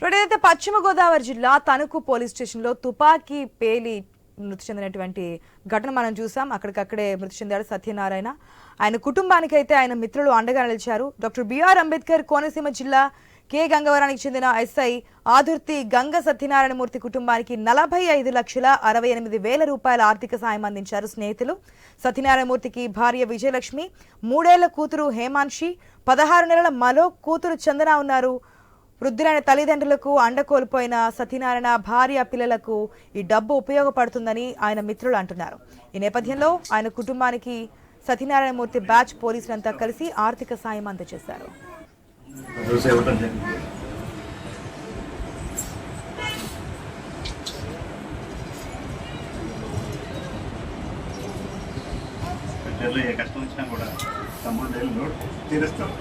ఇప్పుడైతే పశ్చిమ గోదావరి జిల్లా తణుకు పోలీస్ స్టేషన్లో తుపాకీ పేలి మృతి చెందినటువంటి ఘటన మనం చూసాం. అక్కడికక్కడే మృతి చెందాడు సత్యనారాయణ. ఆయన కుటుంబానికి అయితే ఆయన మిత్రులు అండగా నిలిచారు. డాక్టర్ బిఆర్ అంబేద్కర్ కోనసీమ జిల్లా కె గంగవరానికి చెందిన ఎస్ఐ ఆదుర్తి గంగ సత్యనారాయణమూర్తి కుటుంబానికి 45,68,000 రూపాయల ఆర్థిక సాయం అందించారు స్నేహితులు. సత్యనారాయణమూర్తికి భార్య విజయలక్ష్మి, 3 ఏళ్ల కూతురు హేమాన్షి, 16 నెలల మరో కూతురు చందన ఉన్నారు. వృద్ధులైన తల్లిదండ్రులకు అండ కోల్పోయిన సత్యనారాయణ భార్య పిల్లలకు ఈ డబ్బు ఉపయోగపడుతుందని ఆయన మిత్రులు అంటున్నారు. ఈ నేపథ్యంలో ఆయన కుటుంబానికి సత్యనారాయణమూర్తి బ్యాచ్ పోలీసులంతా కలిసి ఆర్థిక సాయం అందజేశారు. ఏ కష్టం వచ్చినా కూడా తమ్ముడు తీరుస్తాం.